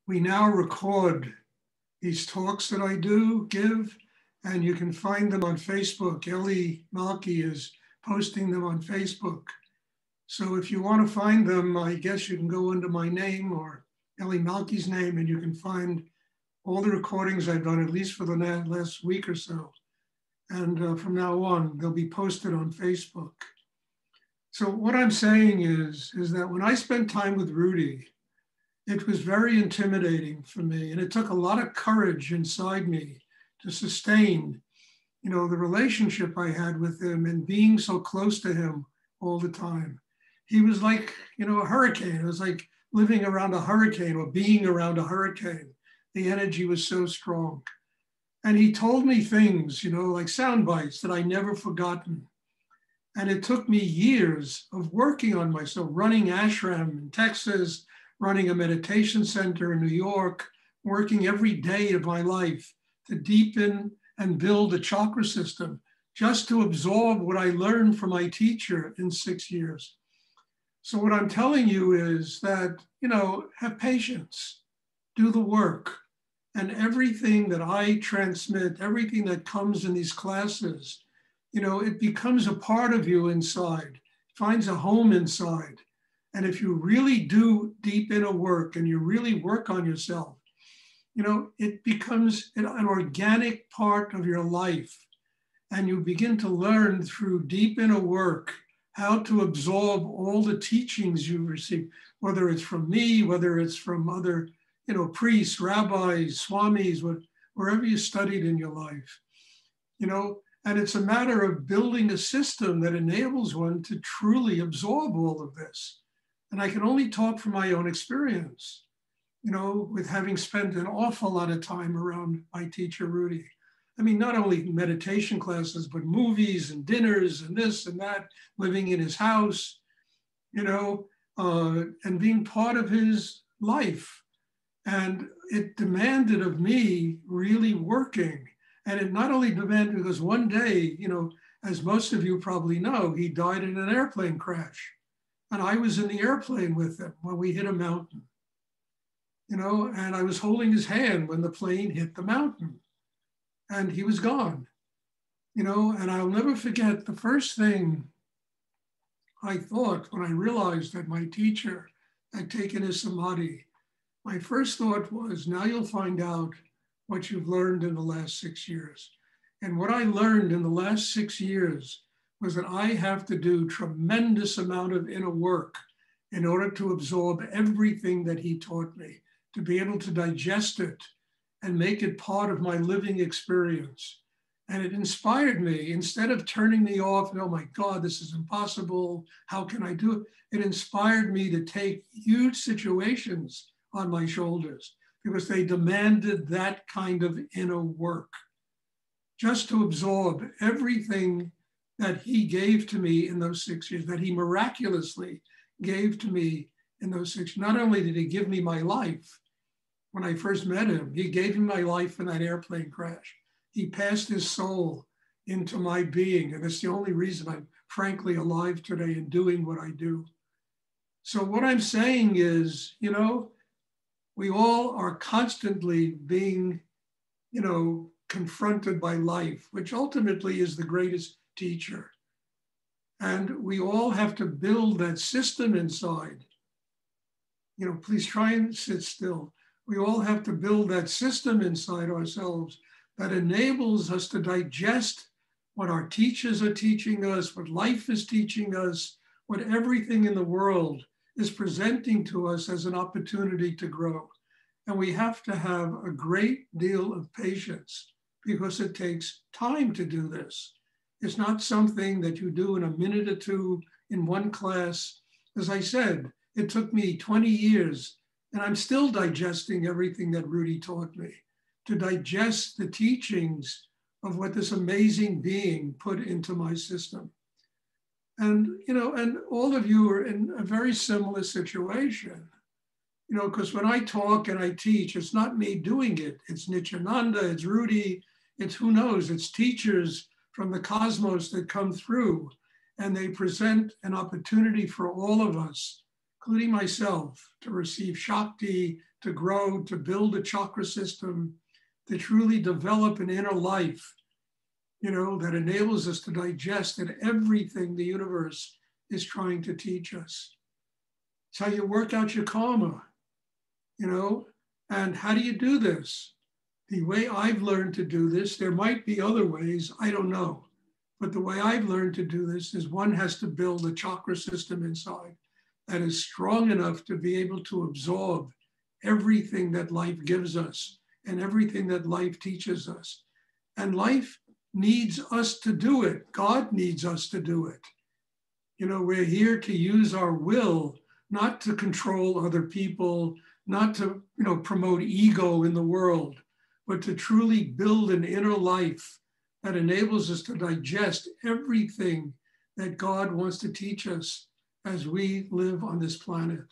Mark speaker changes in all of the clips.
Speaker 1: we now record these talks that I do give, and you can find them on Facebook. Ellie Malki is posting them on Facebook. So if you want to find them, I guess you can go under my name or Ellie Malki's name, and you can find all the recordings I've done, at least for the last week or so. And from now on, they'll be posted on Facebook. So what I'm saying is that when I spent time with Rudy, it was very intimidating for me. And it took a lot of courage inside me to sustain, the relationship I had with him and being so close to him all the time. He was like, a hurricane. It was like living around a hurricane or being around a hurricane. The energy was so strong. And he told me things, like sound bites that I never forgotten. And it took me years of working on myself, running ashram in Texas, running a meditation center in New York, working every day of my life to deepen and build a chakra system, just to absorb what I learned from my teacher in 6 years. So what I'm telling you is that, have patience, do the work. And everything that I transmit, everything that comes in these classes, it becomes a part of you inside, finds a home inside. And if you really do deep inner work and you really work on yourself, it becomes an organic part of your life. And you begin to learn through deep inner work how to absorb all the teachings you receive, whether it's from me, whether it's from other priests, rabbis, swamis, wherever you studied in your life, and it's a matter of building a system that enables one to truly absorb all of this. And I can only talk from my own experience, with having spent an awful lot of time around my teacher, Rudy. I mean, not only meditation classes, but movies and dinners and this and that, living in his house, and being part of his life. And it demanded of me really working. And it not only demanded, because one day, as most of you probably know, he died in an airplane crash. And I was in the airplane with him when we hit a mountain, and I was holding his hand when the plane hit the mountain. And he was gone, and I'll never forget the first thing I thought when I realized that my teacher had taken his samadhi. My first thought was, now you'll find out what you've learned in the last 6 years. And what I learned in the last 6 years was that I have to do tremendous amount of inner work in order to absorb everything that he taught me, to be able to digest it and make it part of my living experience. And it inspired me, instead of turning me off, and oh my God, this is impossible, how can I do it? It inspired me to take huge situations on my shoulders because they demanded that kind of inner work, just to absorb everything that he gave to me in those 6 years, that he miraculously gave to me in those 6 years. Not only did he give me my life when I first met him, he gave me my life in that airplane crash. He passed his soul into my being, and it's the only reason I'm frankly alive today and doing what I do. So what I'm saying is, we all are constantly being, confronted by life, which ultimately is the greatest teacher. And we all have to build that system inside. Please try and sit still. We all have to build that system inside ourselves that enables us to digest what our teachers are teaching us, what life is teaching us, what everything in the world is presenting to us as an opportunity to grow. And we have to have a great deal of patience because it takes time to do this. It's not something that you do in a minute or two in one class. As I said, it took me 20 years, and I'm still digesting everything that Rudy taught me, to digest the teachings of what this amazing being put into my system. And, and all of you are in a very similar situation, because when I talk and I teach, it's not me doing it. It's Nityananda, it's Rudy, it's who knows, it's teachers from the cosmos that come through, and they present an opportunity for all of us, including myself, to receive Shakti, to grow, to build a chakra system, to truly develop an inner life, that enables us to digest that everything the universe is trying to teach us. It's how you work out your karma, and how do you do this? The way I've learned to do this, there might be other ways, I don't know. But the way I've learned to do this is one has to build a chakra system inside that is strong enough to be able to absorb everything that life gives us and everything that life teaches us. And life needs us to do it. God needs us to do it. We're here to use our will, not to control other people, not to, promote ego in the world, but to truly build an inner life that enables us to digest everything that God wants to teach us as we live on this planet.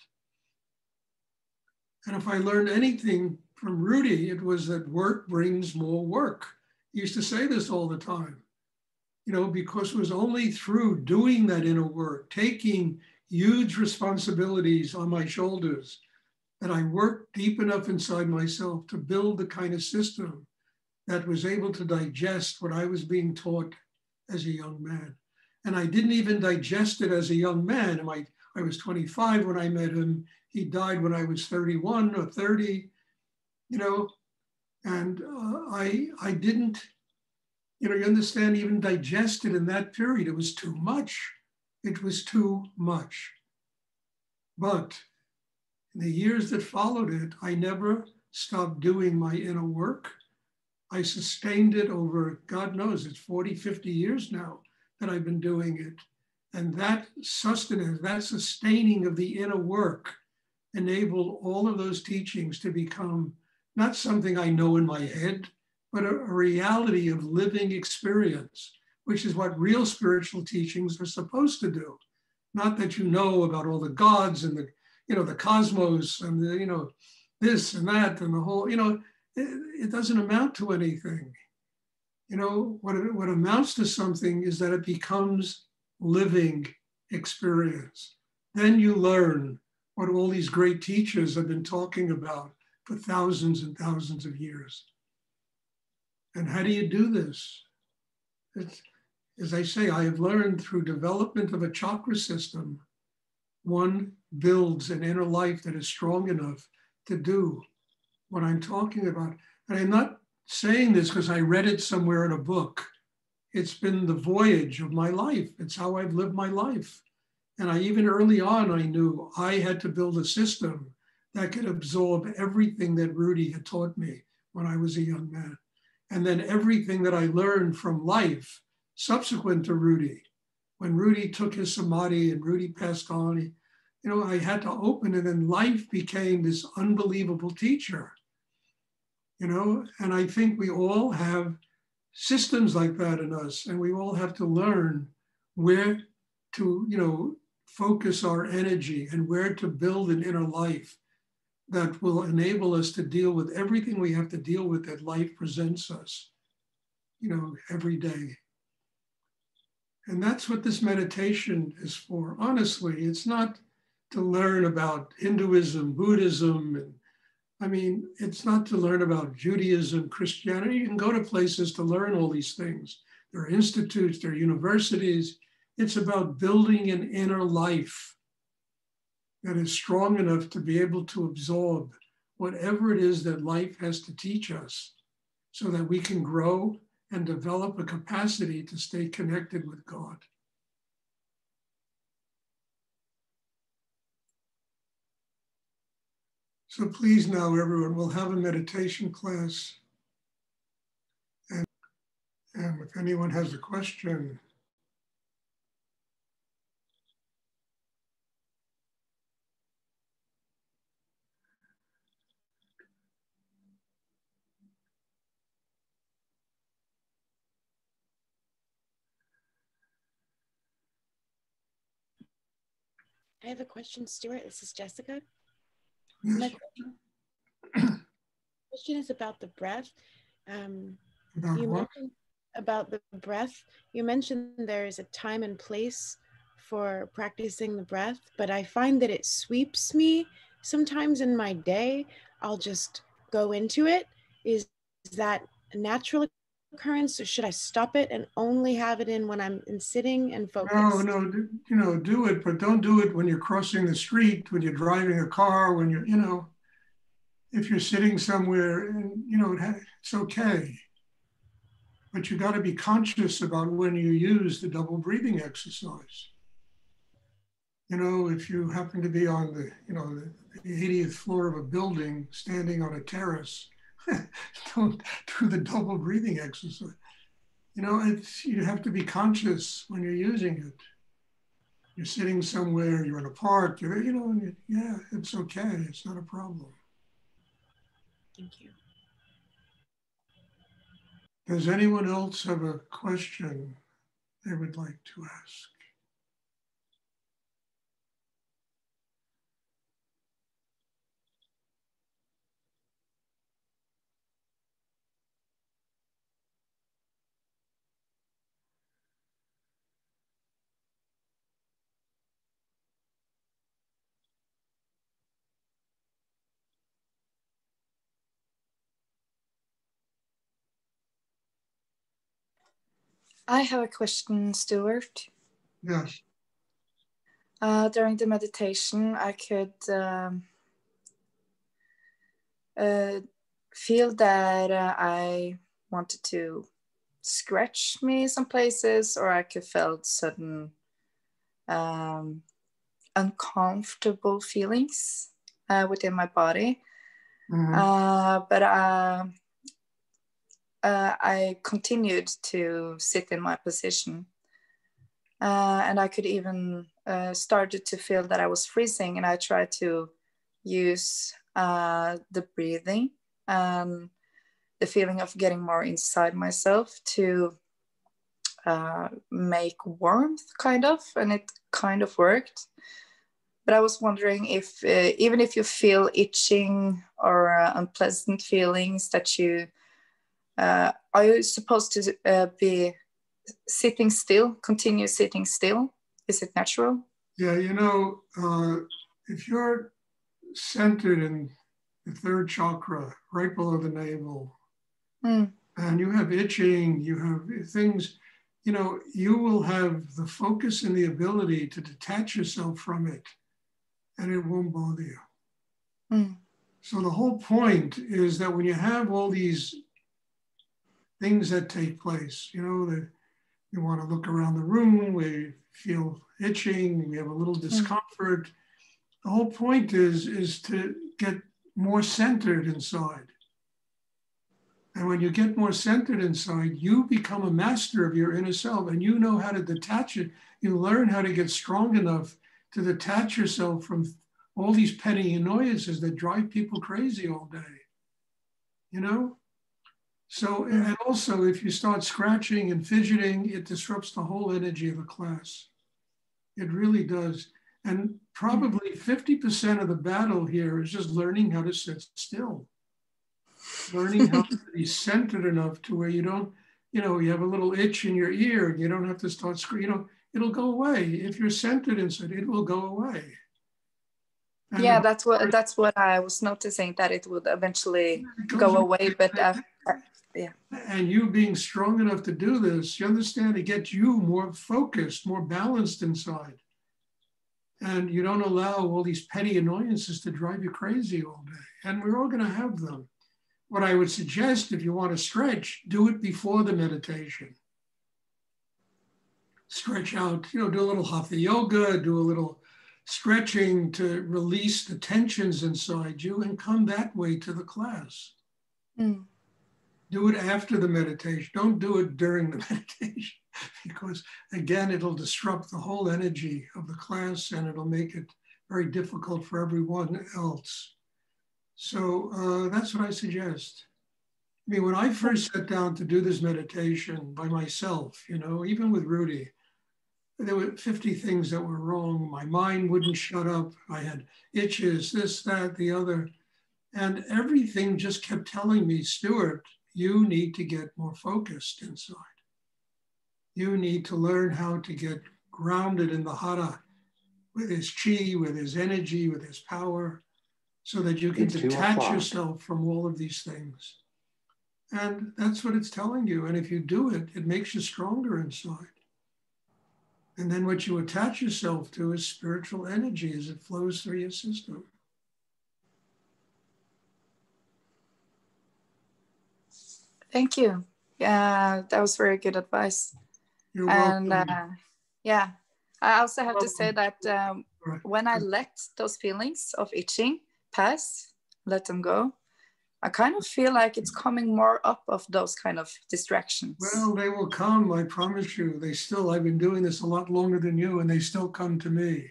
Speaker 1: And if I learned anything from Rudy, it was that work brings more work. He used to say this all the time, because it was only through doing that inner work, taking huge responsibilities on my shoulders, that I worked deep enough inside myself to build the kind of system that was able to digest what I was being taught as a young man. And I didn't even digest it as a young man. I was 25 when I met him. He died when I was 31 or 30, and I didn't, you understand, even digest it in that period. It was too much. It was too much. But in the years that followed it, I never stopped doing my inner work. I sustained it over, God knows, it's 40, 50 years now that I've been doing it. And that sustenance, that sustaining of the inner work enabled all of those teachings to become not something I know in my head, but a reality of living experience, which is what real spiritual teachings are supposed to do. Not that you know about all the gods and the cosmos and this and that and the whole, it doesn't amount to anything. What amounts to something is that it becomes living experience. Then you learn what all these great teachers have been talking about for thousands and thousands of years. And how do you do this? As I say, I have learned through development of a chakra system, one builds an inner life that is strong enough to do what I'm talking about. And I'm not saying this because I read it somewhere in a book. It's been the voyage of my life. It's how I've lived my life. And even early on, I knew I had to build a system that could absorb everything that Rudy had taught me when I was a young man. And then everything that I learned from life subsequent to Rudy. When Rudy took his samadhi and Rudy passed on, I had to open it, and life became this unbelievable teacher. And I think we all have systems like that in us, and we all have to learn where to, focus our energy and where to build an inner life that will enable us to deal with everything we have to deal with that life presents us, every day. And that's what this meditation is for. Honestly, it's not to learn about Hinduism, Buddhism, and it's not to learn about Judaism, Christianity. You can go to places to learn all these things. There are institutes, there are universities. It's about building an inner life that is strong enough to be able to absorb whatever it is that life has to teach us so that we can grow and develop a capacity to stay connected with God. So please now, everyone, we'll have a meditation class. And if anyone has a question,
Speaker 2: I have a question, Stuart. This is Jessica.
Speaker 1: yes.
Speaker 2: My question is about the breath.
Speaker 1: About
Speaker 2: You
Speaker 1: what?
Speaker 2: mentioned about the breath. You mentioned there is a time and place for practicing the breath, but I find that it sweeps me sometimes in my day. I'll just go into it. Is that a natural occurrence, or should I stop it and only have it in when I'm in sitting and focused?
Speaker 1: No, do it, but don't do it when you're crossing the street, when you're driving a car, when you're, if you're sitting somewhere, and it's okay. But you got to be conscious about when you use the double breathing exercise. If you happen to be on the 80th floor of a building, standing on a terrace, don't do the double breathing exercise. You have to be conscious when you're using it. You're sitting somewhere, you're in a park, yeah, it's okay. It's not a problem.
Speaker 2: Thank you.
Speaker 1: Does anyone else have a question they would like to ask?
Speaker 3: I have a question, Stuart.
Speaker 1: Yes.
Speaker 3: During the meditation, I could feel that I wanted to scratch me some places, or I could felt sudden uncomfortable feelings within my body. Mm-hmm. But I continued to sit in my position. And I could even started to feel that I was freezing, and I tried to use the breathing and the feeling of getting more inside myself to make warmth, kind of, and it kind of worked. But I was wondering if even if you feel itching or unpleasant feelings, that you are you supposed to be sitting still, continue sitting still? Is it natural?
Speaker 1: Yeah, if you're centered in the third chakra, right below the navel, and you have itching, you have things, you will have the focus and the ability to detach yourself from it, and it won't bother you. So the whole point is that when you have all these things that take place, that you want to look around the room, we feel itching, we have a little discomfort. The whole point is to get more centered inside. And when you get more centered inside, you become a master of your inner self, and you know how to detach it. You learn how to get strong enough to detach yourself from all these petty annoyances that drive people crazy all day, So, and also if you start scratching and fidgeting, it disrupts the whole energy of the class. It really does. And probably 50% of the battle here is just learning how to sit still. Learning how to be centered enough to where you don't, you have a little itch in your ear and you don't have to start screaming, it'll go away. If you're centered inside, it will go away. And
Speaker 3: yeah, that's what I was noticing, that it would eventually go away, but yeah.
Speaker 1: And you being strong enough to do this, you understand, it gets you more focused, more balanced inside. And you don't allow all these petty annoyances to drive you crazy all day. And we're all going to have them. What I would suggest, if you want to stretch, do it before the meditation. Stretch out, do a little hatha yoga, do a little stretching to release the tensions inside you, and come that way to the class. Do it after the meditation. Don't do it during the meditation, because again, it'll disrupt the whole energy of the class and it'll make it very difficult for everyone else. So that's what I suggest. I mean, when I first sat down to do this meditation by myself, even with Rudy, there were 50 things that were wrong. My mind wouldn't shut up. I had itches, this, that, the other. And everything just kept telling me, Stuart, you need to get more focused inside. You need to learn how to get grounded in the hara, with his chi, with his energy, with his power, so that you can detach yourself from all of these things. And that's what it's telling you. And if you do it, it makes you stronger inside. And then what you attach yourself to is spiritual energy as it flows through your system.
Speaker 3: Thank you. Yeah, that was very good advice.
Speaker 1: You're welcome.
Speaker 3: And yeah, I also have to say that when I let those feelings of itching pass, let them go, I kind of feel like it's coming more up of those kind of distractions.
Speaker 1: Well, they will come, I promise you. I've been doing this a lot longer than you, and they still come to me.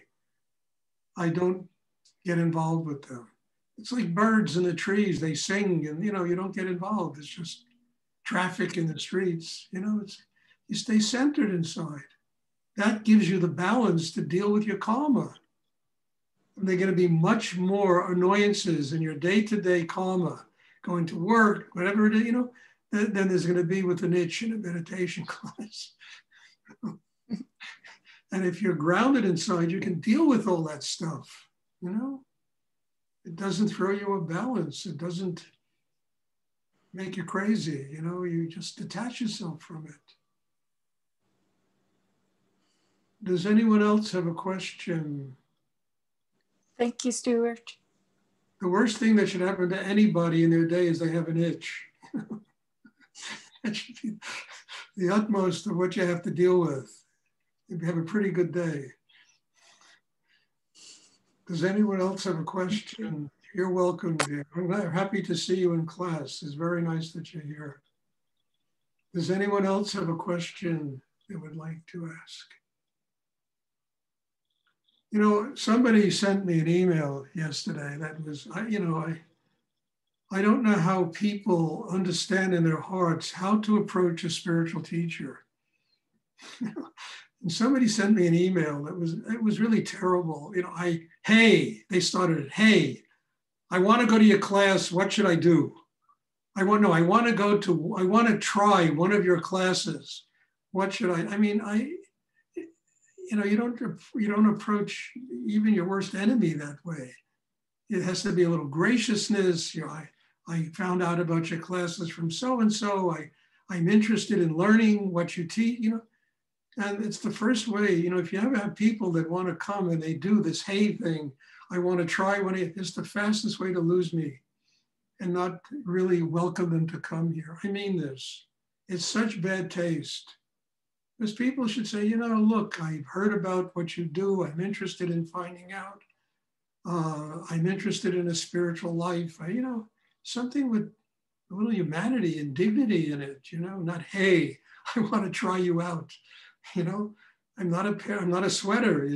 Speaker 1: I don't get involved with them. It's like birds in the trees, they sing and, you don't get involved. It's just traffic in the streets, you stay centered inside. That gives you the balance to deal with your karma. And they're going to be much more annoyances in your day-to-day karma, going to work, whatever it is, than there's going to be with an itch in a meditation class. And if you're grounded inside, you can deal with all that stuff, It doesn't throw you a balance. It doesn't make you crazy, you just detach yourself from it. Does anyone else have a question?
Speaker 3: Thank you, Stuart.
Speaker 1: The worst thing that should happen to anybody in their day is they have an itch. That should be the utmost of what you have to deal with. You have a pretty good day. Does anyone else have a question? You're welcome, dear. I'm happy to see you in class. It's very nice that you're here. Does anyone else have a question they would like to ask? Somebody sent me an email yesterday that was, I don't know how people understand in their hearts how to approach a spiritual teacher. And somebody sent me an email that was really terrible. They started it, hey, I want to go to your class. What should I do? I want to try one of your classes. What should you don't approach even your worst enemy that way. It has to be a little graciousness. I found out about your classes from so-and-so. I'm interested in learning what you teach, and it's the first way, if you ever have people that want to come and they do this hey thing, I want to try it's the fastest way to lose me and not really welcome them to come here. I mean this. It's such bad taste. Because people should say, look, I've heard about what you do. I'm interested in finding out. I'm interested in a spiritual life. Something with a little humanity and dignity in it, not, hey, I want to try you out. I'm not a sweater,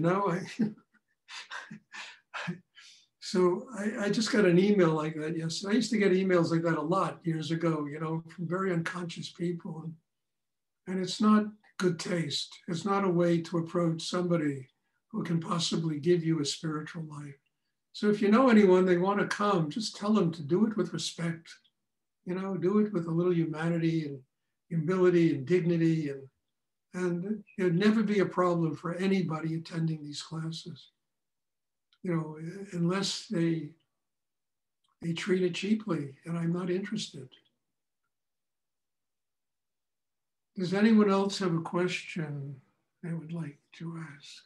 Speaker 1: So I just got an email like that yesterday. I used to get emails like that a lot years ago, from very unconscious people. And it's not good taste. It's not a way to approach somebody who can possibly give you a spiritual life. So if you know anyone, they want to come, just tell them to do it with respect, do it with a little humanity and humility and dignity. And it'd never be a problem for anybody attending these classes, unless they treat it cheaply, and I'm not interested. Does anyone else have a question they would like to ask?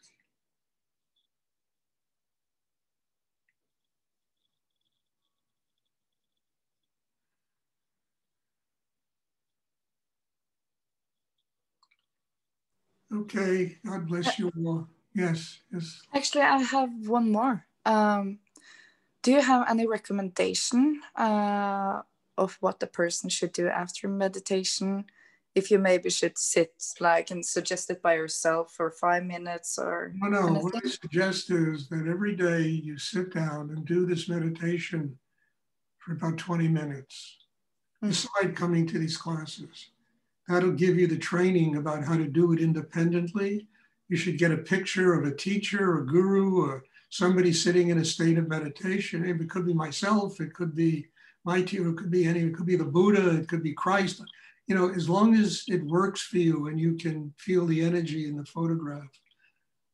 Speaker 1: Okay, God bless you all. Yes.
Speaker 3: Actually, I have one more. Do you have any recommendation of what the person should do after meditation? If you maybe should sit and suggest it by yourself for 5 minutes or
Speaker 1: No,
Speaker 3: anything?
Speaker 1: what I suggest is that every day you sit down and do this meditation for about 20 minutes, beside coming to these classes. That'll give you the training about how to do it independently. You should get a picture of a teacher, a guru, or somebody sitting in a state of meditation. It could be myself, it could be my teacher, it could be it could be the Buddha, it could be Christ. As long as it works for you and you can feel the energy in the photograph,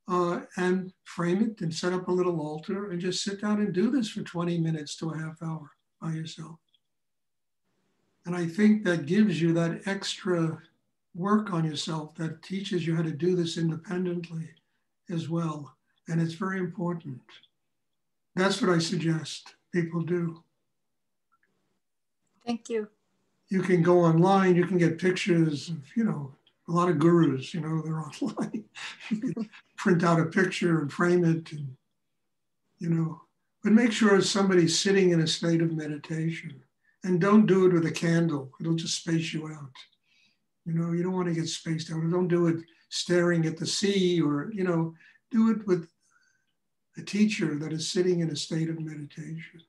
Speaker 1: and frame it and set up a little altar and just sit down and do this for 20 minutes to a half hour by yourself. And I think that gives you that extra work on yourself that teaches you how to do this independently as well. And it's very important. That's what I suggest people do.
Speaker 3: Thank you.
Speaker 1: You can go online, you can get pictures of, you know, a lot of gurus, you know, they're online. You can print out a picture and frame it, and, you know, but make sure it's somebody sitting in a state of meditation. And don't do it with a candle. It'll just space you out. You know, you don't want to get spaced out. Don't do it staring at the sea, or, you know, do it with a teacher that is sitting in a state of meditation.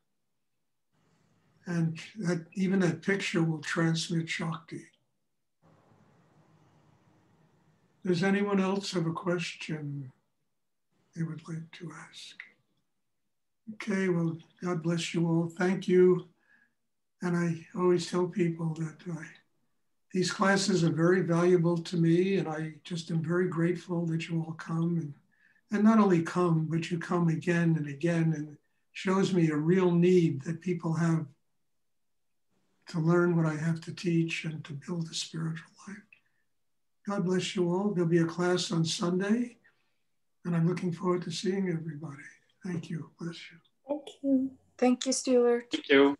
Speaker 1: And that, even that picture will transmit Shakti. Does anyone else have a question they would like to ask? Okay, well, God bless you all. Thank you. And I always tell people that these classes are very valuable to me, and I just am very grateful that you all come, and not only come, but you come again and again, and it shows me a real need that people have to learn what I have to teach and to build a spiritual life. God bless you all. There'll be a class on Sunday, and I'm looking forward to seeing everybody. Thank you. Bless you.
Speaker 3: Thank you. Thank you, Stuart.
Speaker 4: Thank you.